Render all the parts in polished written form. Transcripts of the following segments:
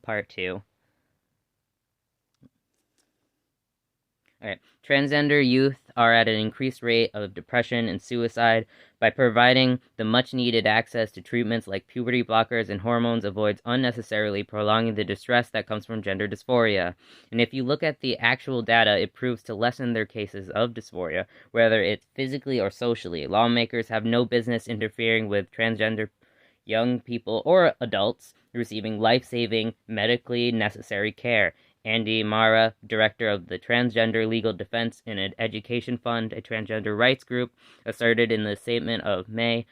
Part 2. Alright. Transgender youth are at an increased rate of depression and suicide. By providing the much-needed access to treatments like puberty blockers and hormones avoids unnecessarily prolonging the distress that comes from gender dysphoria. And if you look at the actual data, it proves to lessen their cases of dysphoria, whether it's physically or socially. Lawmakers have no business interfering with transgender young people or adults receiving life-saving, medically necessary care. Andy Mara, director of the Transgender Legal Defense and Education Fund, a transgender rights group, asserted in the statement of May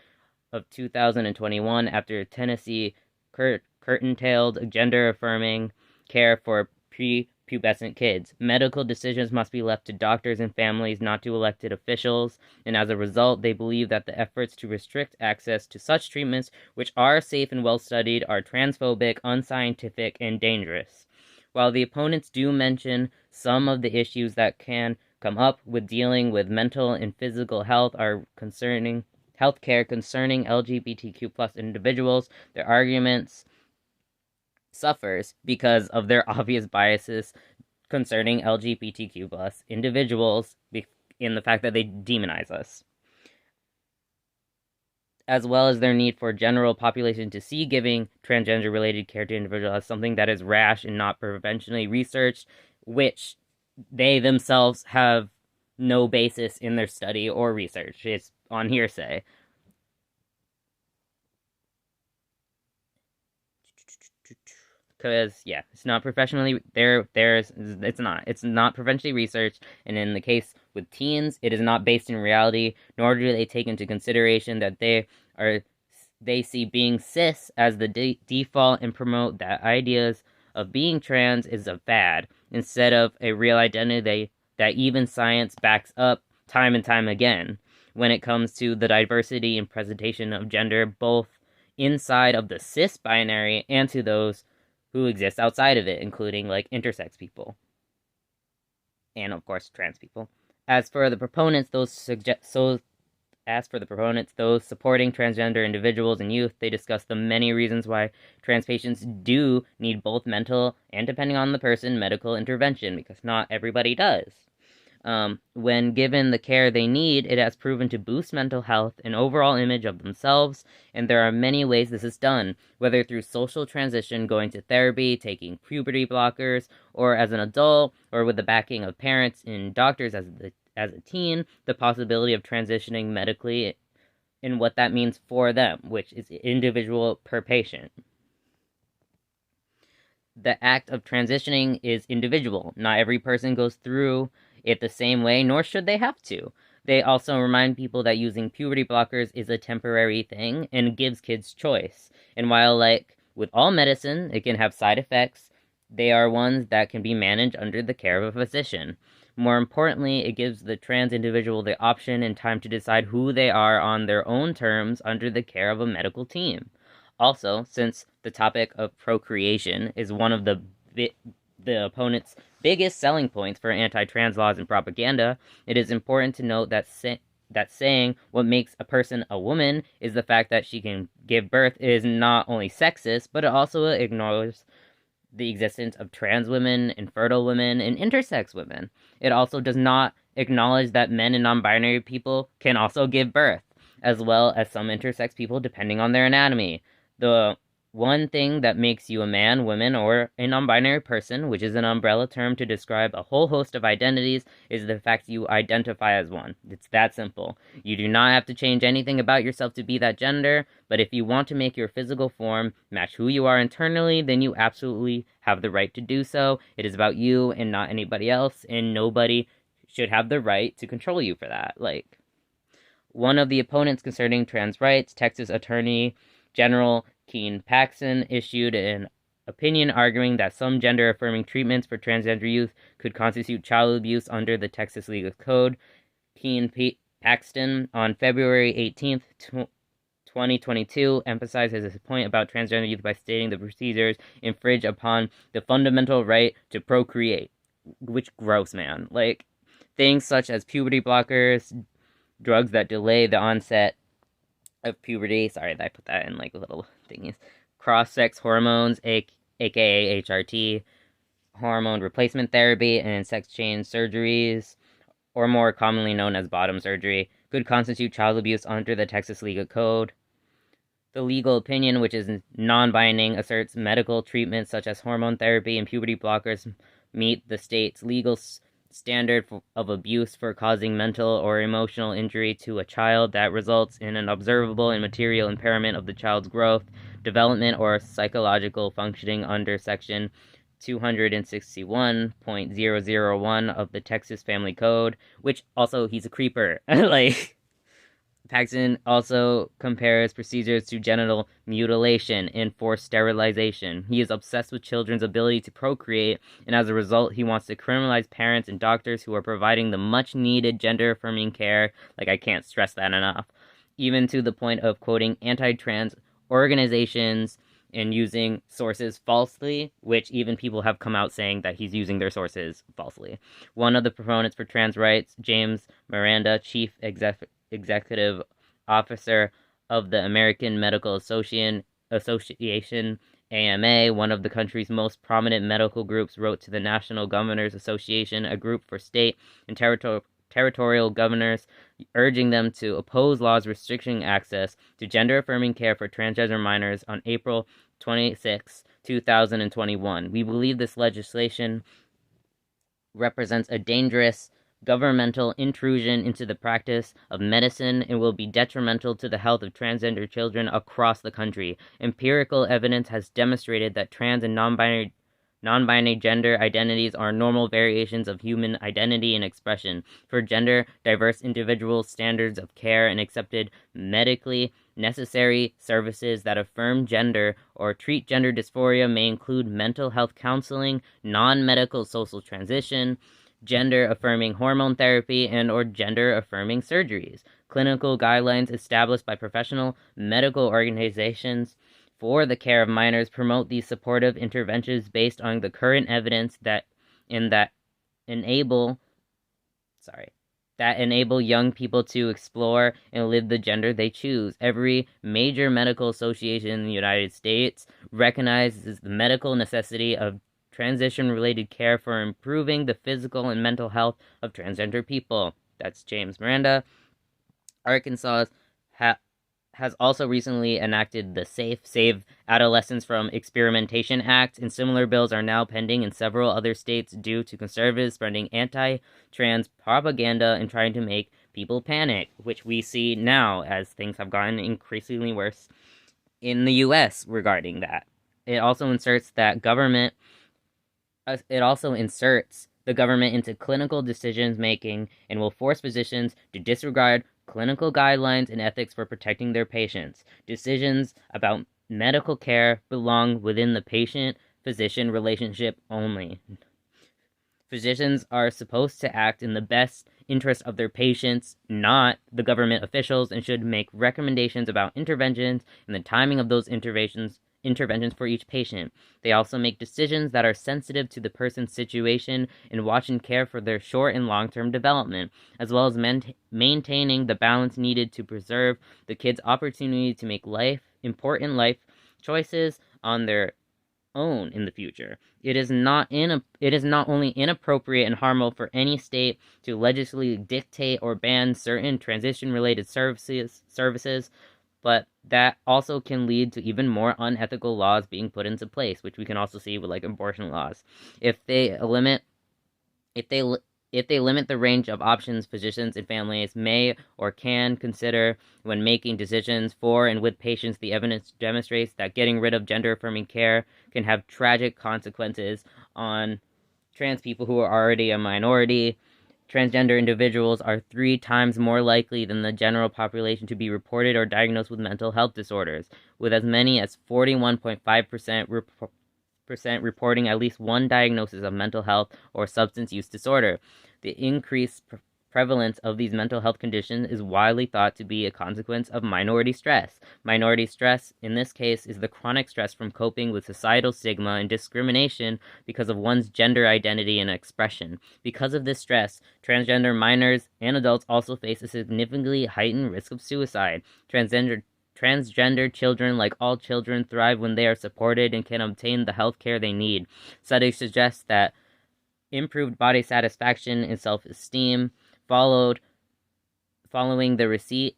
of 2021 after Tennessee curtailed gender-affirming care for prepubescent kids. Medical decisions must be left to doctors and families, not to elected officials, and as a result, they believe that the efforts to restrict access to such treatments, which are safe and well-studied, are transphobic, unscientific, and dangerous. While the opponents do mention some of the issues that can come up with dealing with mental and physical health are concerning healthcare concerning LGBTQ plus individuals, their arguments suffers because of their obvious biases concerning LGBTQ plus individuals in the fact that they demonize us, as well as their need for general population to see giving transgender-related care to individuals as something that is rash and not preventionally researched, which they themselves have no basis in their study or research. It's on hearsay. Because it's not professionally it's not professionally researched, and in the case with teens, it is not based in reality, nor do they take into consideration that they see being cis as the default and promote that ideas of being trans is a fad instead of a real identity that even science backs up time and time again when it comes to the diversity and presentation of gender, both inside of the cis binary and to those who exist outside of it, including like intersex people and of course trans people. As for the proponents, those supporting transgender individuals and youth, they discuss the many reasons why trans patients do need both mental and, depending on the person, medical intervention, because not everybody does. When given the care they need, it has proven to boost mental health and overall image of themselves, and there are many ways this is done, whether through social transition, going to therapy, taking puberty blockers, or as an adult, or with the backing of parents and doctors as a teen, the possibility of transitioning medically and what that means for them, which is individual per patient. The act of transitioning is individual. Not every person goes through it the same way, nor should they have to. They also remind people that using puberty blockers is a temporary thing and gives kids choice. And while, like with all medicine, it can have side effects, they are ones that can be managed under the care of a physician. More importantly, it gives the trans individual the option and time to decide who they are on their own terms under the care of a medical team. Also, since the topic of procreation is one of the opponent's biggest selling points for anti-trans laws and propaganda, it is important to note that saying what makes a person a woman is the fact that she can give birth is not only sexist, but it also ignores the existence of trans women, infertile women, and intersex women. It also does not acknowledge that men and non-binary people can also give birth, as well as some intersex people depending on their anatomy. The one thing that makes you a man, woman, or a non-binary person, which is an umbrella term to describe a whole host of identities, is the fact you identify as one. It's that simple. You do not have to change anything about yourself to be that gender, but if you want to make your physical form match who you are internally, then you absolutely have the right to do so. It is about you and not anybody else, and nobody should have the right to control you for that. One of the opponents concerning trans rights, Texas Attorney General Keene Paxton, issued an opinion arguing that some gender-affirming treatments for transgender youth could constitute child abuse under the Texas Legal Code. Keene Paxton, on February 18th, 2022, emphasized his point about transgender youth by stating the procedures infringe upon the fundamental right to procreate. Which gross, man. Things such as puberty blockers, drugs that delay the onset of puberty. Sorry that I put that in little thingies. Cross-sex hormones, aka HRT, hormone replacement therapy, and sex change surgeries, or more commonly known as bottom surgery, could constitute child abuse under the Texas Legal Code. The legal opinion, which is non-binding, asserts medical treatments such as hormone therapy and puberty blockers meet the state's legal standard of abuse for causing mental or emotional injury to a child that results in an observable and material impairment of the child's growth, development, or psychological functioning under Section 261.001 of the Texas Family Code, which also, he's a creeper. Like, Paxton also compares procedures to genital mutilation and forced sterilization. He is obsessed with children's ability to procreate, and as a result, he wants to criminalize parents and doctors who are providing the much-needed gender-affirming care. Like, I can't stress that enough. Even to the point of quoting anti-trans organizations and using sources falsely, which even people have come out saying that he's using their sources falsely. One of the proponents for trans rights, James Miranda, chief executive officer of the American Medical Association, AMA, one of the country's most prominent medical groups, wrote to the National Governors Association, a group for state and territorial governors, urging them to oppose laws restricting access to gender-affirming care for transgender minors on April 26, 2021. We believe this legislation represents a dangerous governmental intrusion into the practice of medicine and will be detrimental to the health of transgender children across the country. Empirical evidence has demonstrated that trans and non-binary gender identities are normal variations of human identity and expression. For gender diverse individuals, standards of care and accepted medically necessary services that affirm gender or treat gender dysphoria may include mental health counseling, non-medical social transition, gender-affirming hormone therapy, and or gender-affirming surgeries. Clinical guidelines established by professional medical organizations for the care of minors promote these supportive interventions based on the current evidence that enable young people to explore and live the gender they choose. Every major medical association in the United States recognizes the medical necessity of transition-related care for improving the physical and mental health of transgender people. That's James Miranda. Arkansas has also recently enacted the Save Adolescents from Experimentation Act, and similar bills are now pending in several other states due to conservatives spreading anti-trans propaganda and trying to make people panic, which we see now as things have gotten increasingly worse in the U.S. regarding that. It also inserts the government into clinical decision making and will force physicians to disregard clinical guidelines and ethics for protecting their patients. Decisions about medical care belong within the patient-physician relationship only. Physicians are supposed to act in the best interest of their patients, not the government officials, and should make recommendations about interventions and the timing of those interventions for each patient. They also make decisions that are sensitive to the person's situation and watch and care for their short and long-term development, as well as maintaining the balance needed to preserve the kid's opportunity to make important life choices on their own in the future. It is not only inappropriate and harmful for any state to legislatively dictate or ban certain transition-related services, but that also can lead to even more unethical laws being put into place, which we can also see with like abortion laws. If they limit the range of options physicians and families may or can consider when making decisions for and with patients, the evidence demonstrates that getting rid of gender-affirming care can have tragic consequences on trans people who are already a minority. Transgender individuals are 3 times more likely than the general population to be reported or diagnosed with mental health disorders, with as many as 41.5% reporting at least one diagnosis of mental health or substance use disorder. The increased prevalence of these mental health conditions is widely thought to be a consequence of minority stress. Minority stress, in this case, is the chronic stress from coping with societal stigma and discrimination because of one's gender identity and expression. Because of this stress, transgender minors and adults also face a significantly heightened risk of suicide. Transgender Transgender children, like all children, thrive when they are supported and can obtain the health care they need. Studies suggest that improved body satisfaction and self-esteem following the receipt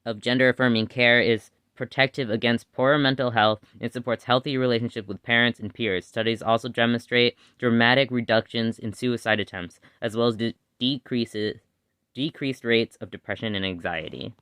of gender-affirming care is protective against poor mental health and supports healthy relationships with parents and peers. Studies also demonstrate dramatic reductions in suicide attempts, as well as decreased rates of depression and anxiety.